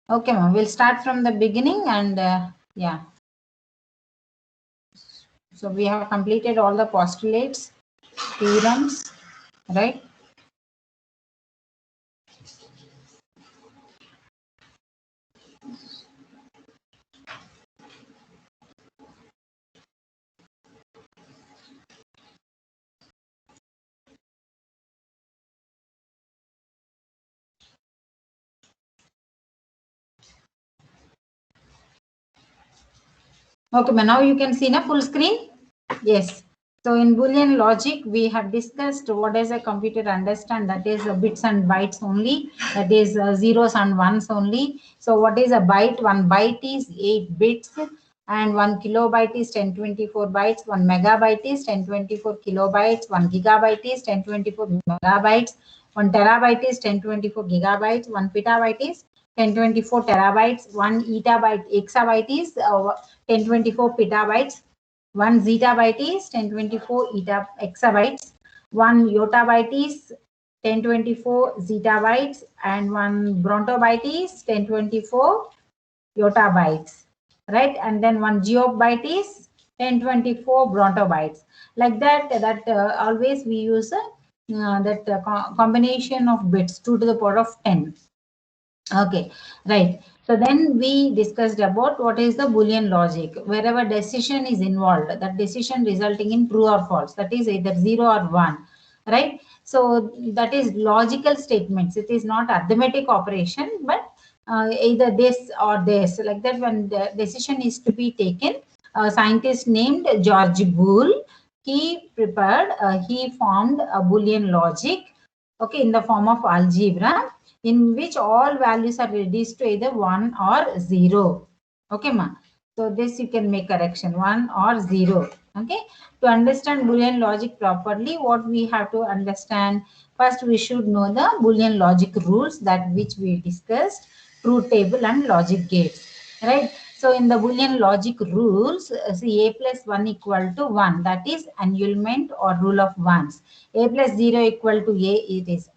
Okay, ma'am. We'll start from the beginning and yeah. So we have completed all the postulates, theorems, right? Okay, ma'am. Now you can see na full screen. Yes. So in Boolean logic, we have discussed what does a computer understand. That is bits and bytes only. That is zeros and ones only. So what is a byte? One byte is 8 bits and 1 kilobyte is 1024 bytes. 1 megabyte is 1024 kilobytes. 1 gigabyte is 1024 megabytes. 1 terabyte is 1024 gigabytes. 1 petabyte is 1024 terabytes. 1 exabyte is 1024 petabytes. 1 zettabyte is 1024 exabytes. 1 yottabyte is 1024 zettabytes, and 1 brontobyte is 1024 yottabytes, right? And then 1 geobyte is 1024 brontobytes. Like that, always we use combination of bits 2 to the power of 10. Okay, right. So then we discussed about what is the Boolean logic. Wherever decision is involved, that decision resulting in true or false, that is either 0 or 1, right? So that is logical statements. It is not arithmetic operation, but either this or this. Like that, when the decision is to be taken, a scientist named George Boole, he formed a Boolean logic, okay, in the form of algebra, in which all values are reduced to either 1 or 0. Okay, ma. So this you can make correction, 1 or 0. Okay. To understand Boolean logic properly, what we have to understand, first we should know the Boolean logic rules, that which we discussed, truth table and logic gates. Right. So in the Boolean logic rules, see a plus 1 equal to 1, that is annulment or rule of ones. A plus 0 equal to a, it is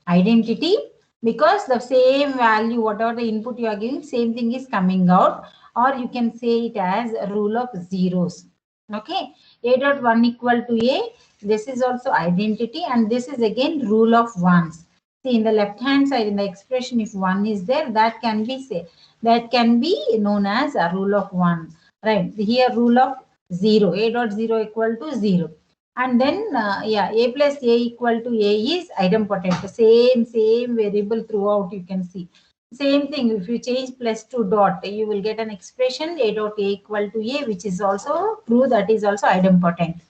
identity, because the same value, whatever the input you are giving, same thing is coming out, or you can say it as a rule of zeros. Okay, a dot 1 equal to a, this is also identity, and this is again rule of ones. See, in the left hand side, in the expression, if 1 is there, that can be known as a rule of 1, right? Here rule of 0, a dot 0 equal to 0. And then yeah, a plus a equal to a is idempotent, same variable throughout. You can see same thing. If you change plus to dot, you will get an expression a dot a equal to a, which is also true, that is also idempotent.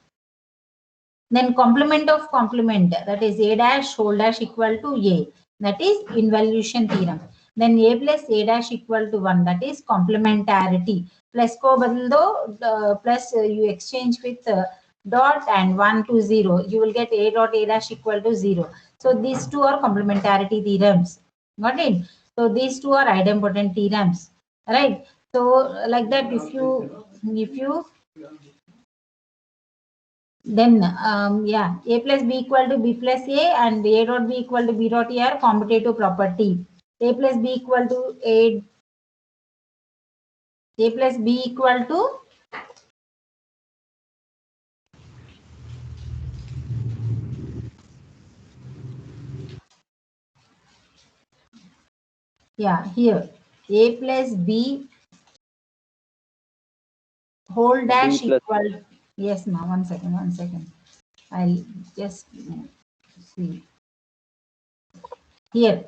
Then complement of complement, that is a dash whole dash equal to a, that is involution theorem. Then a plus a dash equal to 1, that is complementarity. Plus ko badal do, plus you exchange with dot and 1 to 0, you will get a dot a dash equal to 0. So these two are complementarity theorems. Got it? So these two are idempotent theorems, right? So like that, if you then yeah, a plus b equal to b plus a and a dot b equal to b dot a are commutative property. A plus b equal to a plus b equal to, yeah, here a plus b whole dash B plus equal, yes ma, one second, I'll just see here.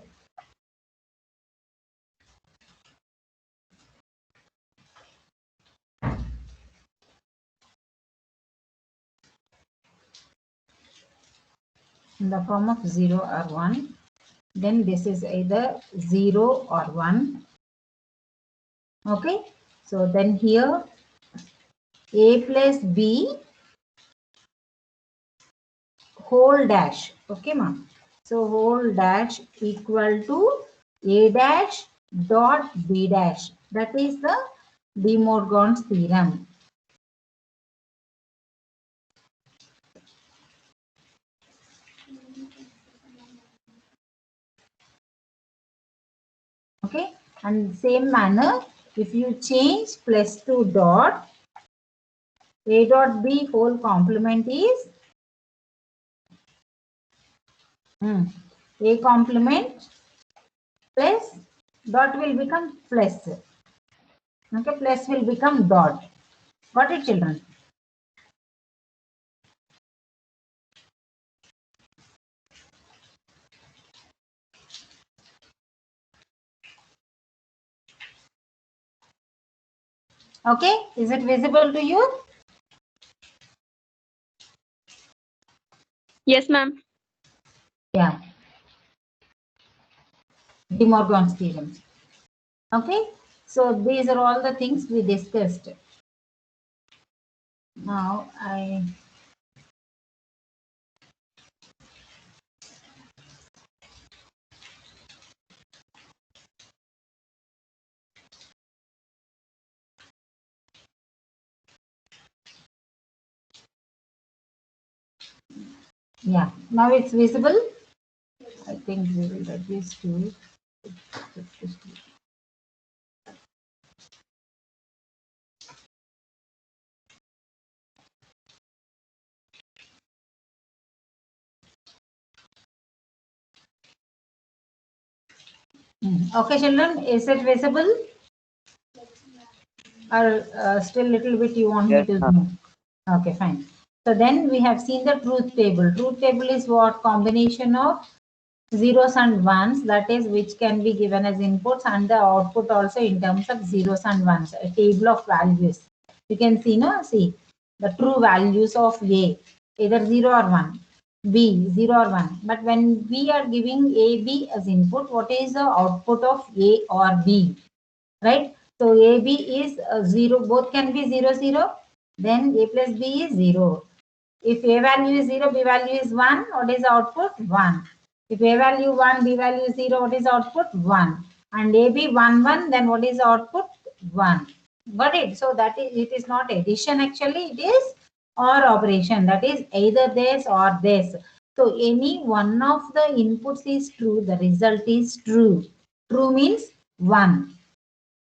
In the form of 0 or 1, then this is either 0 or 1. Okay, so then here a plus b whole dash. Okay, ma'am. So whole dash equal to a dash dot b dash. That is the De Morgan's theorem. Okay, and same manner, if you change plus to dot, a dot b whole complement is a complement plus dot will become plus. Okay, plus will become dot. Got it, children? Okay, is it visible to you? Yes, ma'am. Yeah, De Morgan's theorem. Okay, so these are all the things we discussed. Now yeah, now it's visible. I think we will reduce to okay, children, is it visible or still little bit you want me Yes, to ma'am. know? Okay, fine. So then we have seen the truth table. Truth table is what? Combination of zeros and ones, that is which can be given as inputs, and the output also in terms of zeros and ones, a table of values. You can see, no, see the true values of A, either 0 or 1, B 0 or 1. But when we are giving A, B as input, what is the output of A or B, right? So A, B is 0, both can be 0, 0. Then A plus B is 0. If A value is 0, B value is 1, what is the output? 1. If A value 1, B value is 0, what is the output? 1. And AB 1, 1, then what is the output? 1. Got it? So that is, it is not addition actually, it is OR operation. That is either this or this. So any one of the inputs is true, the result is true. True means 1.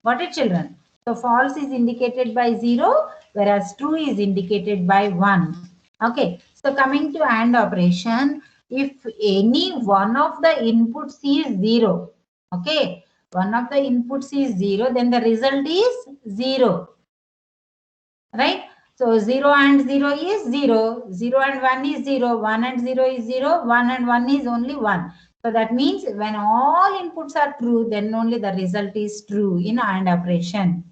Got it, children? So false is indicated by 0, whereas true is indicated by 1. Okay, so coming to AND operation, if any one of the inputs is 0, okay, one of the inputs is 0, then the result is 0, right? So 0 and 0 is 0, 0 and 1 is 0, 1 and 0 is 0, 1 and 1 is only 1. So that means when all inputs are true, then only the result is true in AND operation.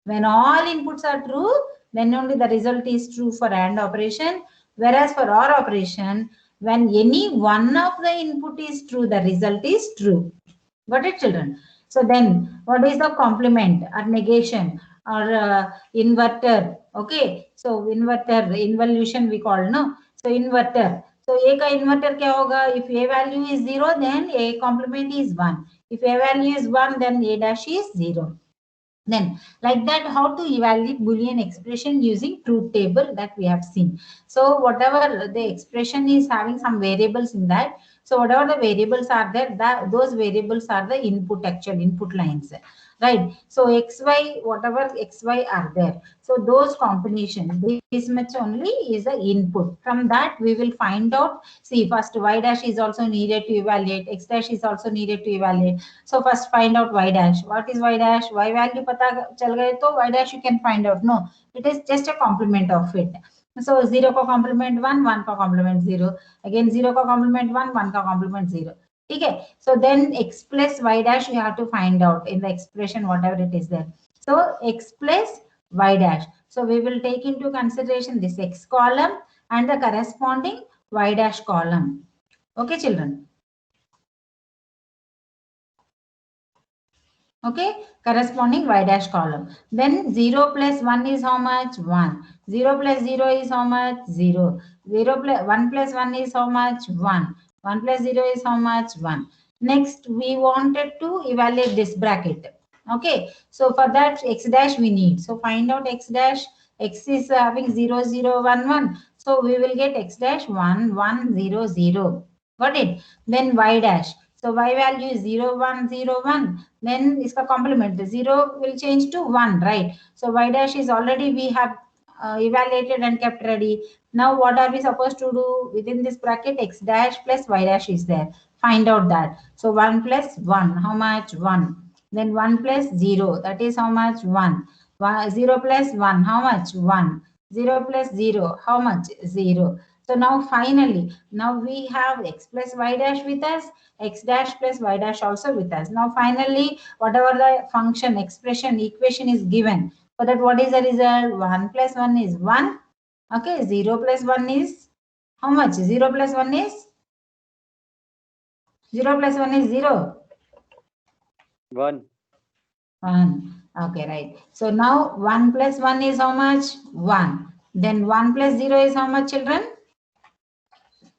When all inputs are true, then only the result is true for AND operation. Whereas for OR operation, when any one of the input is true, the result is true. Got it, children? So then what is the complement or negation or inverter? Okay, so inverter, involution we call, no? So inverter. So A का inverter क्या होगा? If A value is 0, then A complement is 1. If A value is 1, then A dash is 0. Then like that, how to evaluate Boolean expression using truth table that we have seen. So whatever the expression is having some variables in that. So whatever the variables are there, that those variables are the input, actual input lines, right? So XY, whatever XY are there. So those combination, this much only is the input. From that we will find out. See, first Y dash is also needed to evaluate. X dash is also needed to evaluate. So first find out Y dash. What is Y dash? Y value pata chal gaye to Y dash you can find out. No, it is just a complement of it. So 0 का complement 1, 1 का complement 0. Again 0 का complement 1, 1 का complement 0. Okay. So then x plus y dash you have to find out in the expression whatever it is there. So x plus y dash. So we will take into consideration this x column and the corresponding y dash column. Okay, children. Okay, corresponding y dash column. Then 0 plus 1 is how much? 1. 0 plus 0 is how much? 0. 0 plus 1 plus 1 is how much? 1. 1 plus 0 is how much? 1. Next, we wanted to evaluate this bracket. Okay, so for that x dash we need. So find out x dash. X is having 0, 0, 1, 1. So we will get x dash 1, 1, 0, 0. Got it? Then y dash. So y value is 0, 1, 0, 1. Then iska complement, the 0 will change to 1, right? So y dash is already we have evaluated and kept ready. Now what are we supposed to do? Within this bracket, x dash plus y dash is there. Find out that. So 1 plus 1, how much? 1. Then 1 plus 0, that is how much? 1. 0 plus 1, how much? 1. 0 plus 0, how much? 0. So now finally, now we have x plus y dash with us, x dash plus y dash also with us. Now finally, whatever the function, expression, equation is given, for that what is the result? 1 plus 1 is 1. Okay, 0 plus 1 is how much? 0 plus 1 is 0 plus 1 is 0. 1. 1. Okay, right. So now 1 plus 1 is how much? 1. Then 1 plus 0 is how much, children?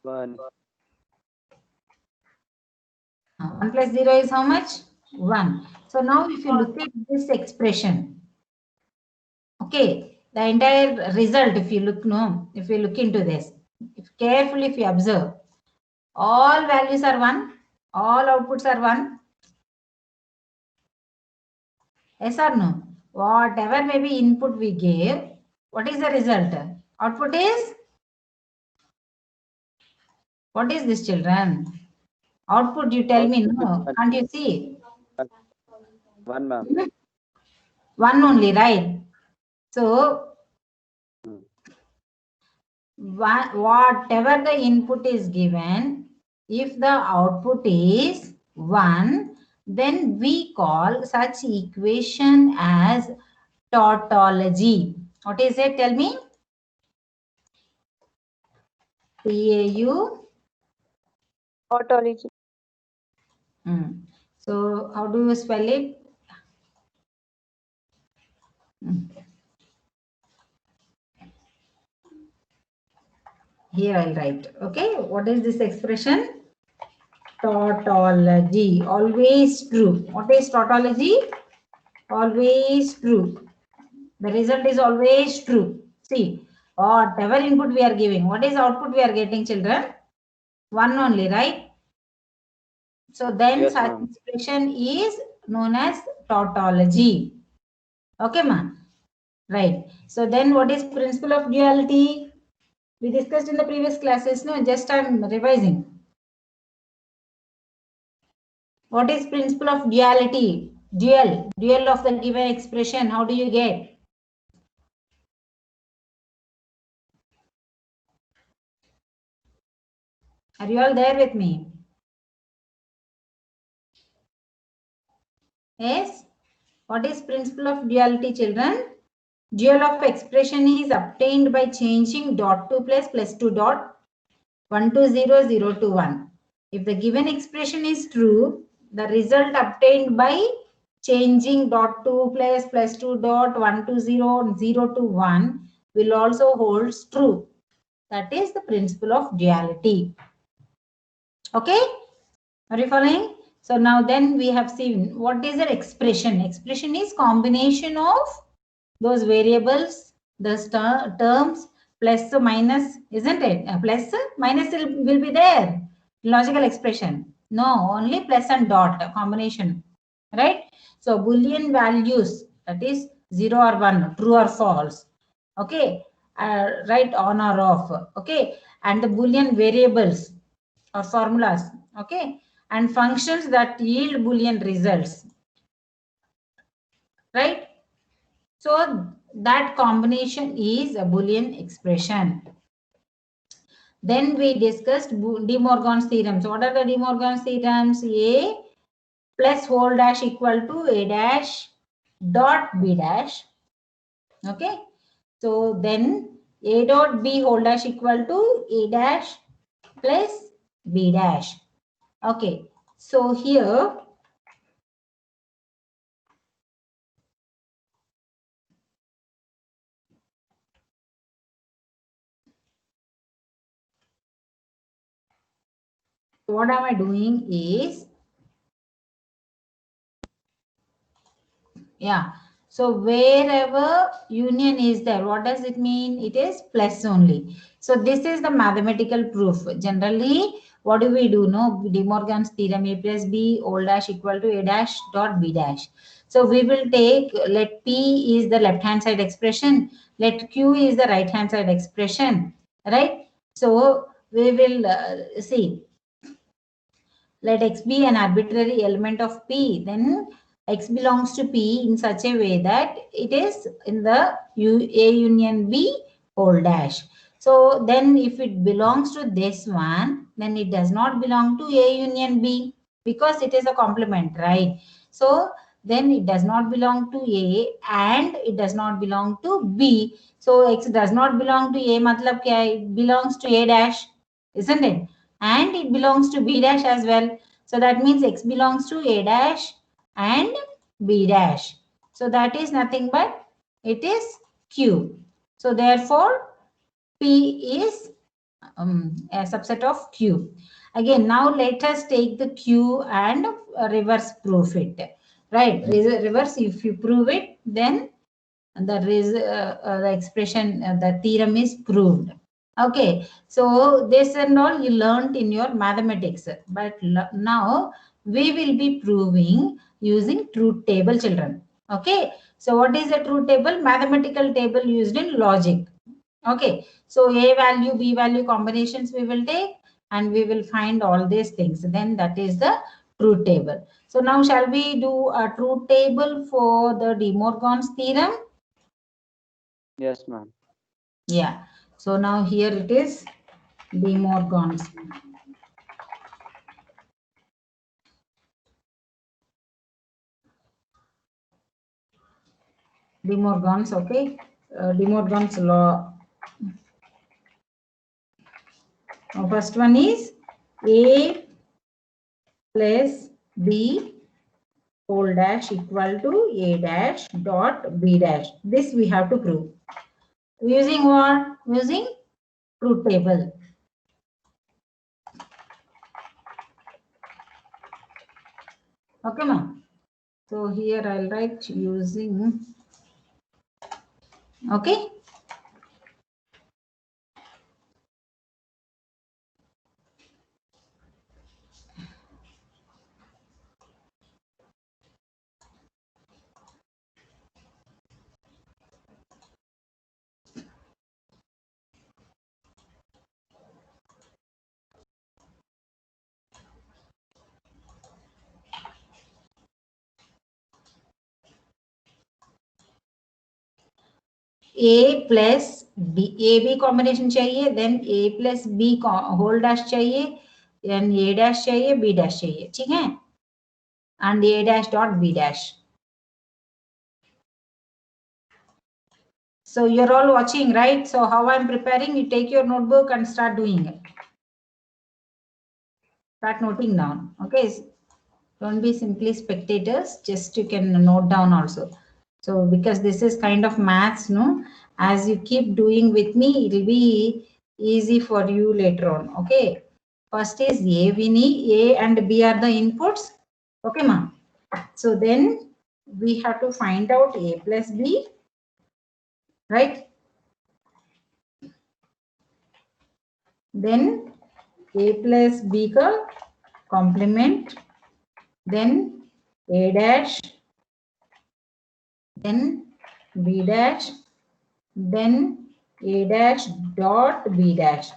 1. 1 plus 0 is how much? 1. So now if you look at this expression, okay, the entire result, if you look, no, if you look into this, carefully if you observe, all values are 1, all outputs are 1. Yes or no? Whatever maybe input we gave, what is the result? Output is, what is this, children? Output, you tell me, no, can't you see? 1, ma'am. 1 only, right? So, whatever the input is given, if the output is 1, then we call such equation as tautology. What is it? Tell me. TAU. Tautology. So how do you spell it? Here I'll write. Okay, what is this expression? Tautology. Always true. What is tautology? Always true. The result is always true. See, whatever input we are giving, what is output we are getting, children? 1 only, right? So then Yes, such expression is known as tautology. Okay, ma? Right. So then what is principle of duality? We discussed in the previous classes, no? Just I'm revising. What is principle of duality? Dual of the given expression. How do you get? Are you all there with me? Yes. What is principle of duality, children? Dual of expression is obtained by changing dot to plus 2 dot 1 to 0, 0 to 1. If the given expression is true, the result obtained by changing dot to plus 2 dot 1 to 0, 0 to 1 will also holds true. That is the principle of duality. Okay? Are you following? So now then we have seen what is an expression. Expression is combination of those variables, the terms, plus or minus, isn't it? Plus minus will be there. Logical expression. No, only plus and dot combination. Right? So Boolean values, that is 0 or 1, true or false. Okay. Right, on or off. Okay. And the Boolean variables or formulas. Okay. And functions that yield Boolean results. Right? So that combination is a Boolean expression. Then we discussed De Morgan's theorems. What are the De Morgan's theorems? A plus whole dash equal to A dash dot B dash. Okay. So then A dot B whole dash equal to A dash plus B dash. Okay. So here what am I doing is, yeah. So wherever union is there, what does it mean? It is plus only. So this is the mathematical proof. Generally, what do we do? No, De Morgan's theorem, a plus b all dash equal to a dash dot b dash. So we will take, let p is the left hand side expression, let q is the right hand side expression, right? So we will see, let x be an arbitrary element of p, then x belongs to p in such a way that it is in the a union b whole dash. So then if it belongs to this one, then it does not belong to a union b because it is a complement, right? So then it does not belong to a and it does not belong to b. So x does not belong to a, matlab kya hai? It belongs to a dash, isn't it? And it belongs to b dash as well. So that means x belongs to a dash and b dash. So that is nothing but it is q. So therefore p is a subset of q. Again, now let us take the q and reverse proof it. Right, reverse, if you prove it, then the expression, the theorem is proved. Okay, so this and all you learned in your mathematics, but now we will be proving using truth table, children. Okay, so what is a truth table? Mathematical table used in logic. Okay, so a value, b value combinations we will take and we will find all these things. Then that is the truth table. So now shall we do a truth table for the De Morgan's theorem? Yes, ma'am. Yeah. So now here it is, De Morgan's. De Morgan's, okay. De Morgan's law. Now first one is a plus b whole dash equal to a dash dot b dash. This we have to prove. Using what? Using truth table. Okay, ma'am. So here I'll write using. Okay. A plus B, A B combination चाहिए, then A plus B whole dash चाहिए, then A dash चाहिए, B dash चाहिए, ठीक है? And A dash dot B dash. So you're all watching, right? So how I'm preparing, you take your notebook and start doing it. Start noting down, okay? Don't be simply spectators, just you can note down also. So because this is kind of maths, no? As you keep doing with me, it will be easy for you later on, okay? First is A, we need A and B are the inputs, okay, ma'am? So then we have to find out A plus B, right? Then A plus B ka complement, then A dash, then B dash, then A dash dot B dash.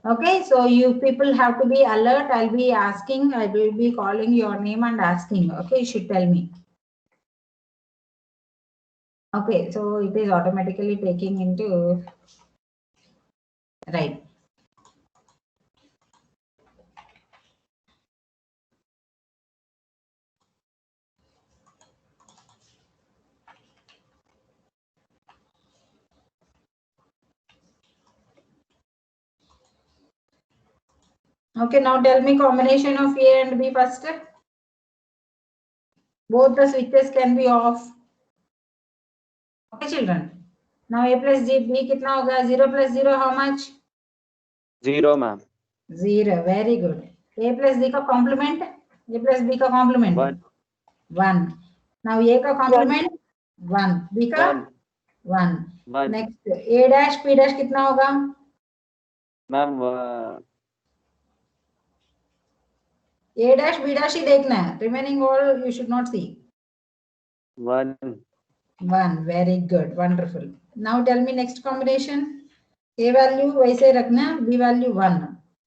Okay, so you people have to be alert. I'll be asking, I will be calling your name and asking. Okay, you should tell me. Okay, so it is automatically taking into, right. Okay, now tell me combination of A and B first. Both the switches can be off. Okay, children. Now A plus B kitna hoga? 0 plus 0, how much? 0, ma'am. 0, very good. A plus B ka complement? A plus B ka complement? 1. 1. Now A ka complement? 1. B ka? 1. 1. Next, A dash, P dash kitna hoga? Ma'am, A dash B dash ही देखना है, remaining all you should not see. 1. 1, very good, wonderful. Now tell me next combination. A value वैसे रखना, B value 1.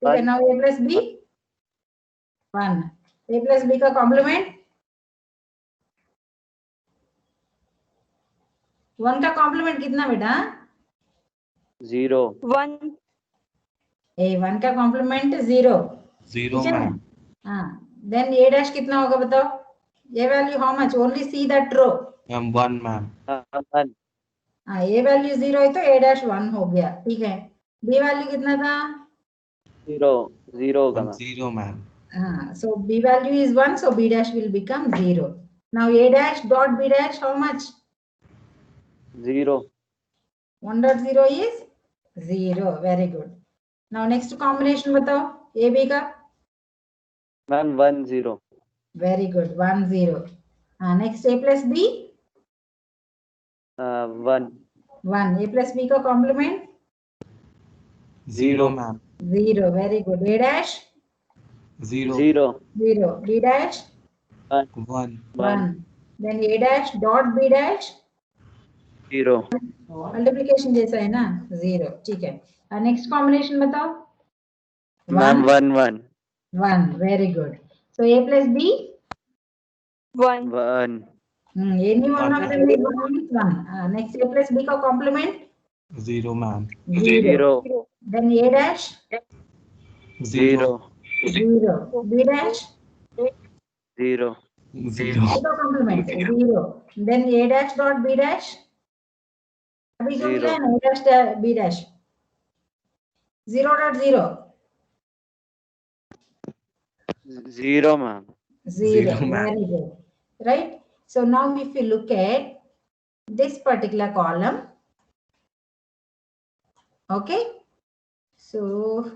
ठीक है, now A plus B 1. A plus B का complement 1 का complement कितना बेटा? 0. 1. A 1 का complement 0. 0 मैम. हाँ, then A dash कितना होगा बताओ? A value how much? Only see that row. 1 ma'am. 1. हाँ, A value 0 है तो A dash 1 हो गया, ठीक है. B value कितना था? 0. 0 होगा मैम. 0 मैम. हाँ, so B value is 1, so B dash will become 0. Now A dash dot B dash how much? 0. 1.0 is 0. Very good. Now next combination बताओ, A B का. Ma'am 1 0. Very good, 1 0. Next A plus B 1. 1. A plus B का complement 0 ma'am. 0. Very good. A dash 0. 0. 0. B dash 1. 1. Then A dash dot B dash 0. Multiplication जैसा है ना, 0. ठीक है. Next combination बताओ. Ma'am 1 1. 1. Very good. So A plus B 1. 1. any one of them is 1. Next A plus B का complement 0 ma'am. 0. then A dash 0. 0. B dash 0. 0. B का complement 0. then A dash dot B dash अभी जो मिला है ना, A dash B dash 0.0. 0 ma'am. 0. ma'am. Very good. Right. So now if you look at this particular column, okay. So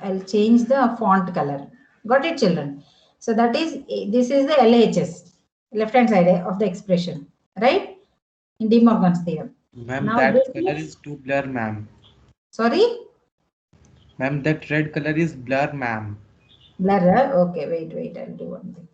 I'll change the font color. Got it, children? So that is, this is the LHS, left hand side of the expression, right? In De Morgan's theorem. Ma'am, Now that this color is- is too blur, ma'am. Sorry? Ma'am, that red color is blur, ma'am. Blur. Okay, wait. I'll do one thing.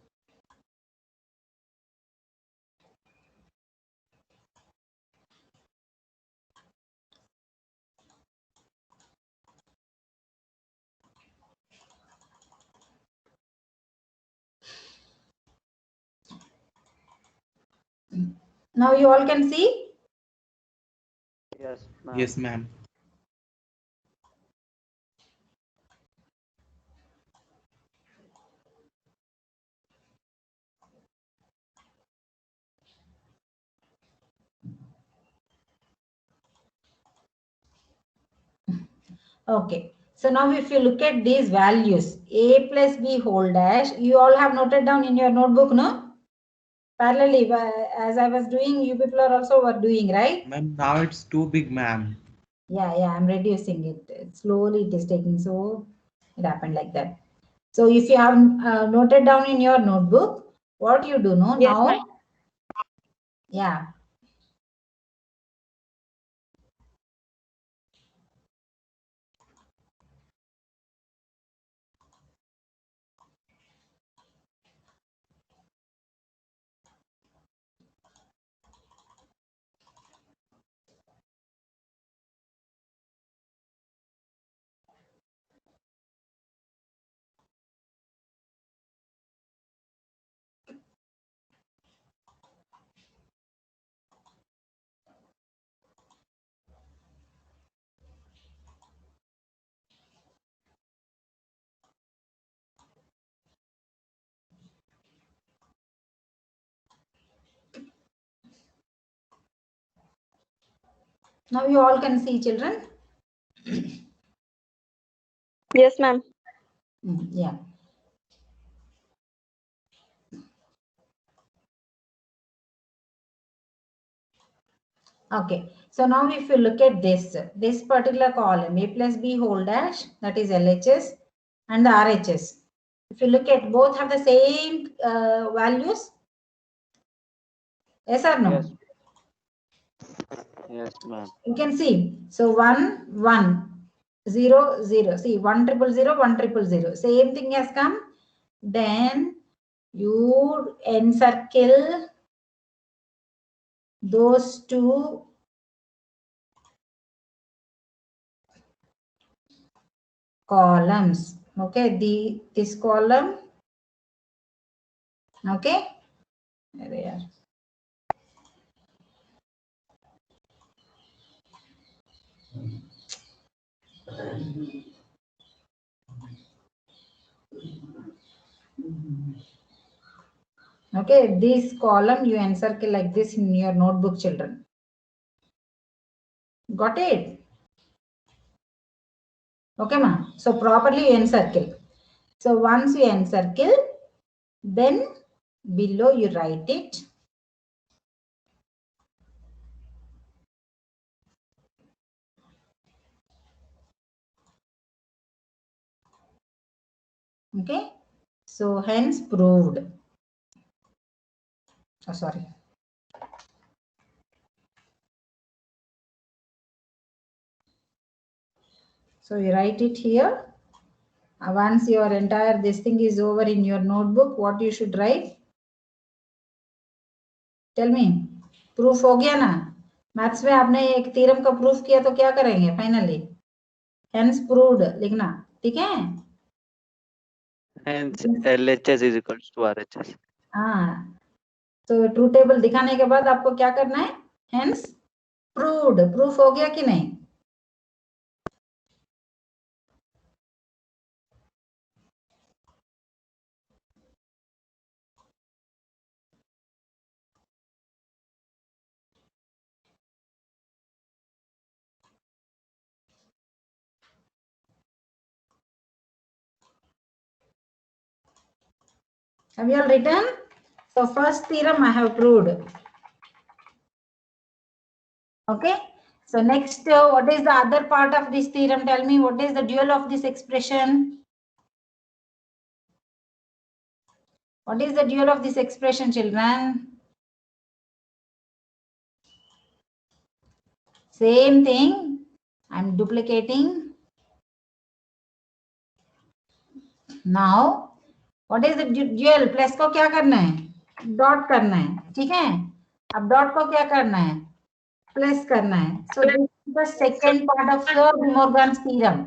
Now you all can see. Yes ma'am. Yes, ma'am. Okay. So now if you look at these values, A plus B whole dash, you all have noted down in your notebook, no? Parallelly, as I was doing, you people are also were doing, right? Ma'am, now it's too big, ma'am. Yeah, I'm reducing it. Slowly it is taking, so it happened like that. So if you have noted down in your notebook, what you do, no? Yes, Now, ma'am. yeah. Now you all can see, children. Yes, ma'am. Yeah. Okay. So now if you look at this particular column, A plus B whole dash, that is LHS, and the RHS. If you look at, both have the same values. Yes or no? Yes. Yes ma'am. You can see. So 1 1 0 0. See 1 0 0 1 0 0. Same thing has come. then you encircle those two columns. Okay, this column. Okay, there they are. Okay, this column you encircle like this in your notebook, children. Got it? Okay, ma. So properly you encircle. So once you encircle, then below you write it. Okay. So hence proved. Oh, sorry. So you write it here. Once your entire this thing is over in your notebook, what you should write? Tell me. Proof हो गया ना? Maths में आपने एक theorem का proof किया तो क्या करेंगे फाइनली? Hence proved लिखना, ठीक है? Hence LHS is equals to RHS. हाँ, तो ट्रू टेबल दिखाने के बाद आपको क्या करना है? Hence proved. प्रूफ हो गया कि नहीं? Have you all written? So first theorem I have proved. Okay. So next, what is the other part of this theorem? Tell me, what is the dual of this expression? What is the dual of this expression, children? Same thing. I'm duplicating. Now, what is the dual? Plus को क्या करना है? Dot करना है, ठीक है? अब dot को क्या करना है? Plus करना है. So this is the second part of your De Morgan's theorem.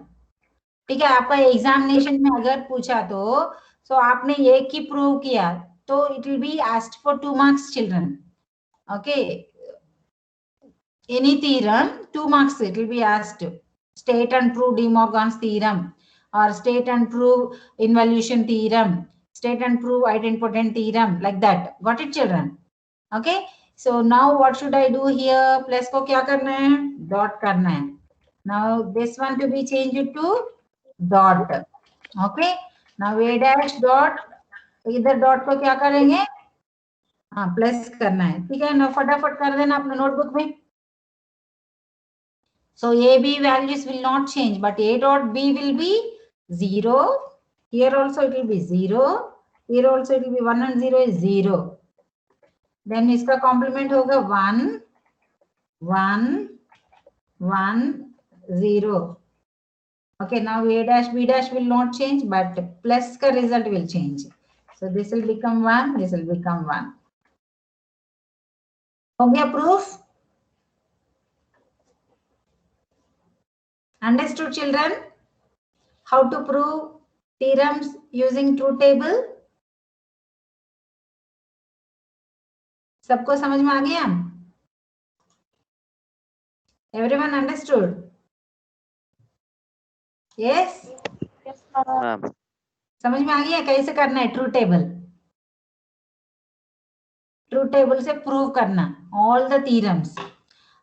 ठीक है, आपका एग्जामिनेशन में अगर पूछा तो आपने एक ही प्रूव किया तो it will be asked for 2 marks, children. Okay. Any theorem, 2 marks it will be asked. State and prove De Morgan's theorem, or state and prove involution theorem, state and prove idempotent theorem, like that. Got it, children? Okay. So now what should I do here? Plus को क्या करना है? Dot करना है. Now this one to be changed to dot. Okay. Now a dash dot, इधर dot को क्या करेंगे? हाँ, प्लस करना है, ठीक है ना? फटाफट कर देना अपने नोटबुक में. So A, B values will not change, but A dot B will be 0. Here also it will be 0. Here also it will be 1 and 0 is 0. Then इसका complement होगा 1, 1, 1, 0. Okay, now A dash B dash will not change, but plus का result will change. So this will become 1, this will become 1. हो गया proof? Understood, children? How to prove theorems using truth table? सबको समझ में आ गया? Everyone understood? Yes? Yes, ma'am. समझ में आ गया कैसे करना है ट्रू टेबल? ट्रू टेबल से प्रूव करना all the theorems.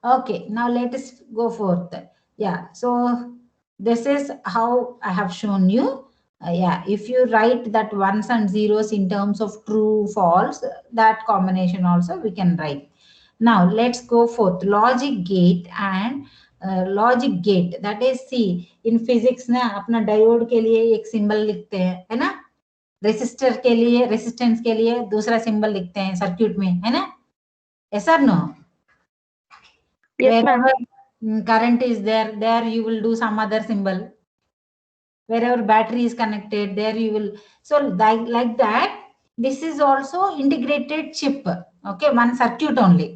Okay, now let us go forth. Yeah, so this is how I have shown you. Yeah, if you write that ones and zeros in terms of true, false, that combination also we can write. Now let's go forth. Logic gate and logic gate, that is, see, in physics ना अपना diode के लिए एक symbol लिखते हैं, है ना? Resistor के लिए, रेसिस्टेंस के लिए दूसरा सिंबल लिखते हैं सर्किट में, है ना? Yes or no? Yes, ma'am. Wherever current is there you will do some other symbol. wherever battery is connected, there you will. So like that, this is also integrated chip. Okay, one circuit only.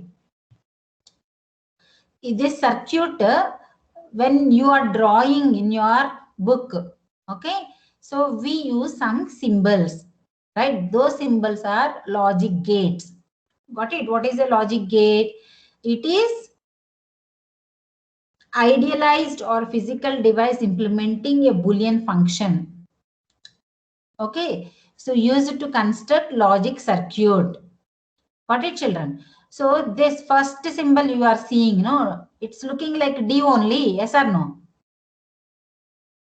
This circuit, when you are drawing in your book, okay, so we use some symbols, right? Those symbols are logic gates. Got it? What is a logic gate? It is idealized or physical device implementing a Boolean function. Okay, so used to construct logic circuit. Got it, children? So this first symbol you are seeing, no, it's looking like D only. Yes or no?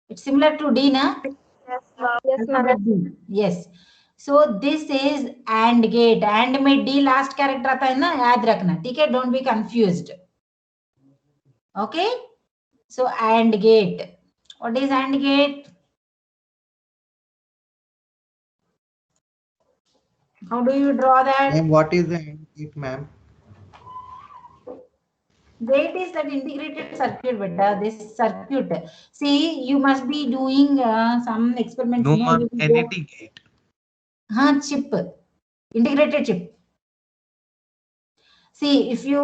It's similar to D, na? Yes, ma'am. Alphabet D. Yes. So this is AND gate. AND में D last character आता है ना, याद रखना. ठीक है? Don't be confused. Okay? So AND gate. What is AND gate? How do you draw that? Ma'am, what is the AND gate, ma'am? Gate is that integrated circuit, beta. This circuit. See, you must be doing some experiments. No, No, ma'am, you will go. NAT gate. Chip. Integrated chip. See, if you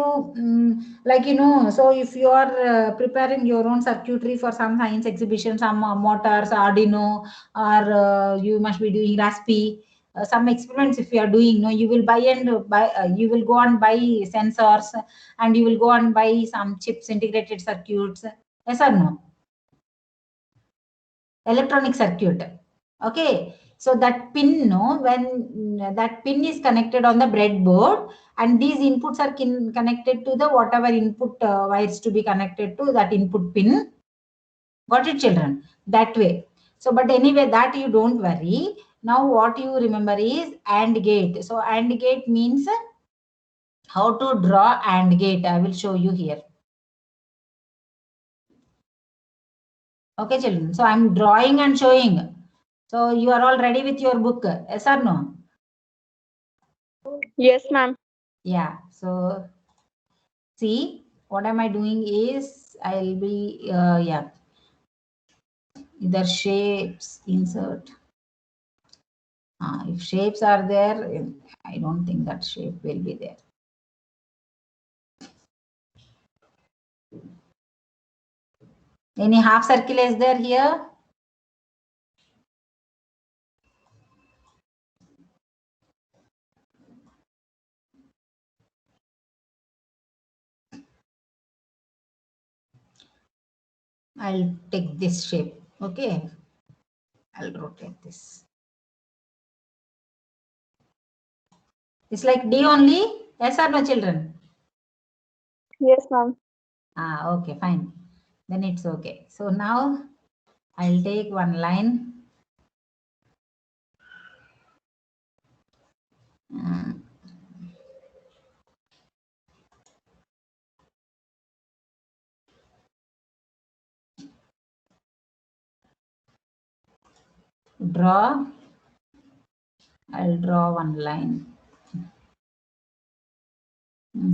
like, so if you are preparing your own circuitry for some science exhibition, some motors, Arduino, or you must be doing Raspi, some experiments. If you are doing, you will buy you will go and buy sensors, and you will go and buy some chips, integrated circuits. Yes or no? Electronic circuit. Okay, so that pin, when that pin is connected on the breadboard, and these inputs are connected to the whatever input wires to be connected to that input pin. Got it, children? That way. So, but anyway, that you don't worry. Now what you remember is AND gate. So AND gate means how to draw AND gate. I will show you here. Okay, children. So I'm drawing and showing. So you are all ready with your book? Yes or no? Yes, ma'am. Yeah. So see, what am I doing is I'll be yeah, either shapes, insert. If shapes are there, I don't think that shape will be there. Any half circle is there here? I'll take this shape. Okay. I'll rotate this. It's like D only. Yes or no, children? Yes, ma'am. Okay, fine. Then it's okay. So now I'll take one line. Draw. I'll draw one line.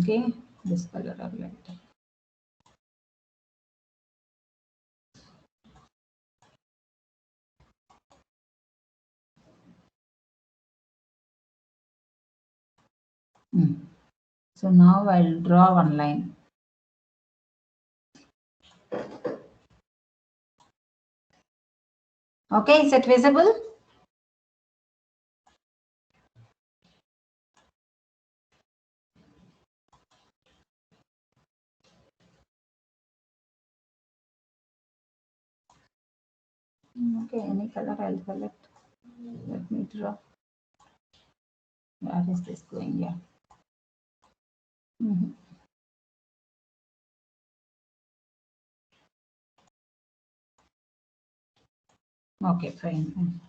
Okay, this color of light. So now I'll draw one line. Okay, is it visible? Okay, any color I'll select. Let me draw. Where is this going? Yeah. Okay, fine.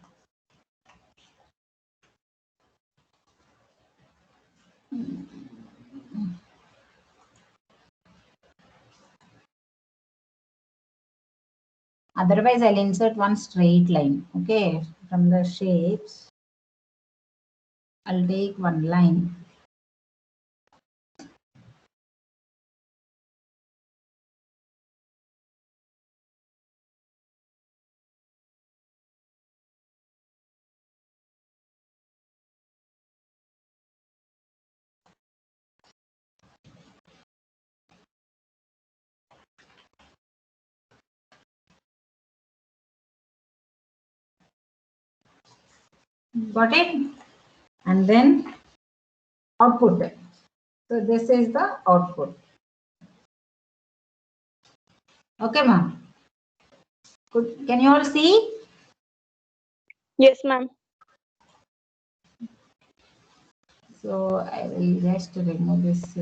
Otherwise, I'll insert one straight line. Okay, from the shapes, I'll take one line. Got it? And then output. So this is the output. Okay, ma'am. Good. Can you all see? Yes, ma'am. So I will just remove this.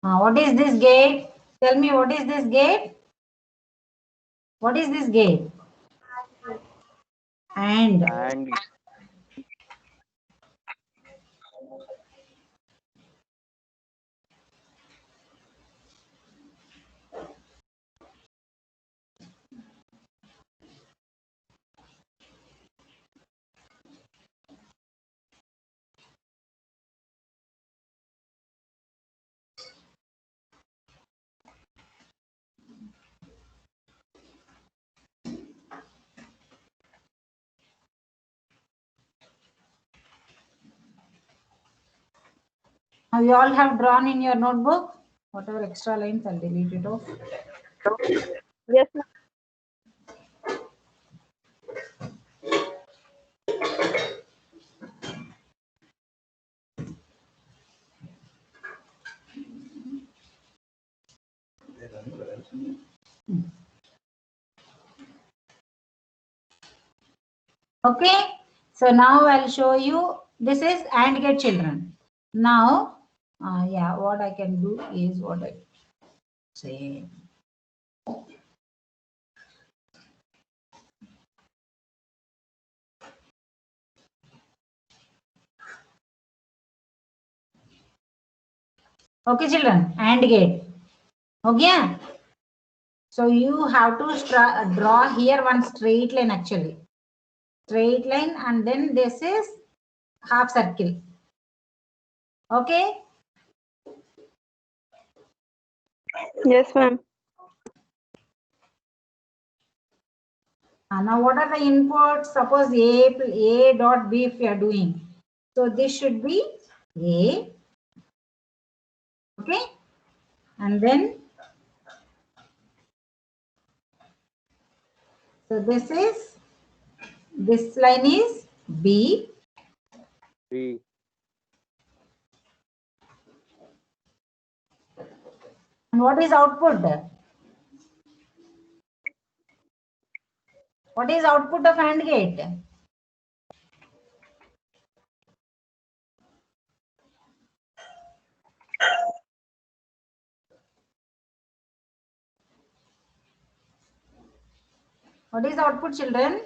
What is this gate? Tell me, what is this gate? What is this gate? And. And Now you all have drawn in your notebook. Whatever extra lines, I'll delete it off. Yes, ma'am. Okay. So now I'll show you. This is AND gate, children. Now, yeah, what I can do is what I say. Okay, children, AND gate. Okay. So you have to draw here one straight line actually. Straight line, and then this is half circle. Okay. Yes, ma'am. Now what are the inputs? Suppose A dot B if you are doing. So this should be A. Okay. And then, so this line is B. B. And what is output? What is output of AND gate? What is output, children?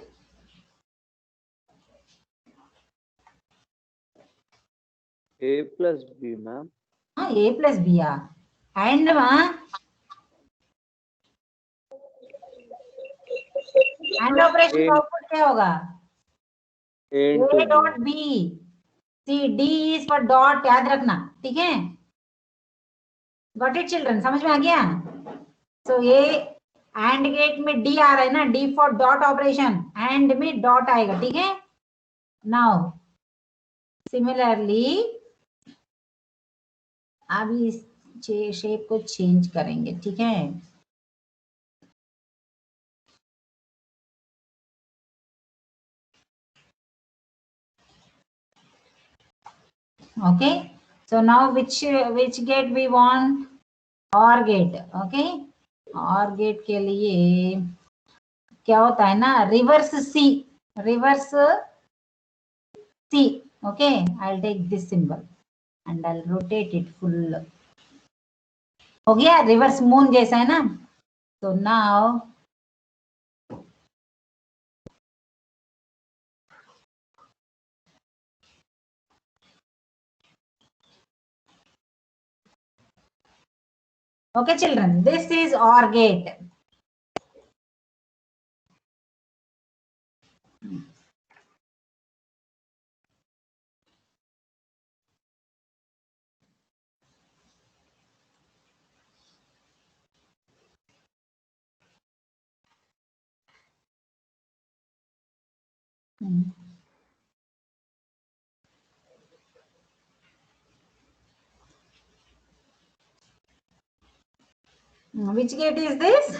A plus B, ma'am. A plus B. And AND operation का A, output क्या होगा? A into A dot B. B. See, D is for dot, याद रखना, ठीक है? Got it, children? समझ में आ गया? So A AND गेट में D आ रहा है ना, D for dot operation, AND में dot आएगा, ठीक है? Now, similarly, अभी इस शेप को चेंज करेंगे, ठीक है? Okay. So now which gate we want? OR gate. Okay. OR gate के लिए क्या होता है ना, reverse C. Okay. I'll take this symbol and I'll rotate it full. हो गया, रिवर्स मून जैसा है ना. So now okay, children, this is OR gate. Which gate is this?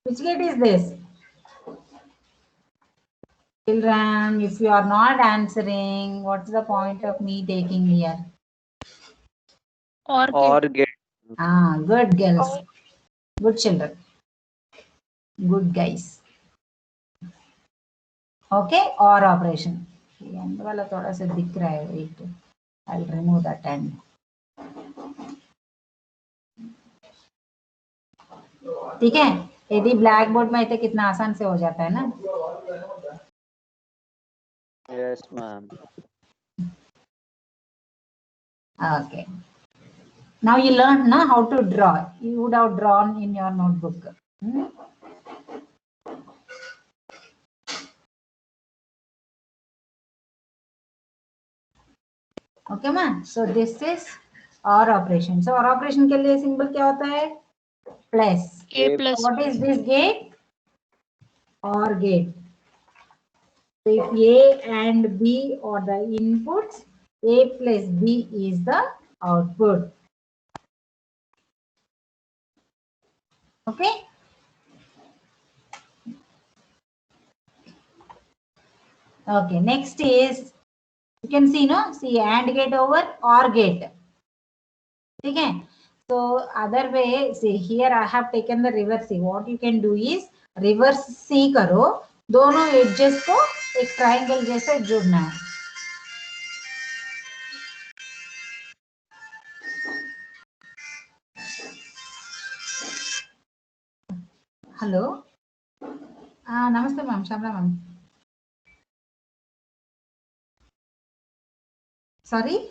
Which gate is this? Children, if you are not answering, what's the point of me taking here? Or gate. Good girls. Good children. Good guys. Okay, or operation. end वाला थोड़ा सा दिख रहा है. Wait, I'll remove that end. ठीक है, यदि black board में तो कितना आसान से हो जाता है ना. Yes, ma'am. Okay. Now you learn now how to draw. You would have drawn in your notebook. Okay, man. So this is OR operation. So OR operation के लिए symbol क्या होता है? Plus. A plus. What is this gate? OR gate. So if A and B are the inputs, A plus B is the output. Okay. Okay. Next is, you can see, no? See, AND gate over OR gate. Okay. So other way, see here I have taken the reverse C. What you can do is reverse C करो, दोनों edges को एक triangle जैसे जोड़ना है. Hello. Namaste, ma'am. Shamla, ma'am. Sorry.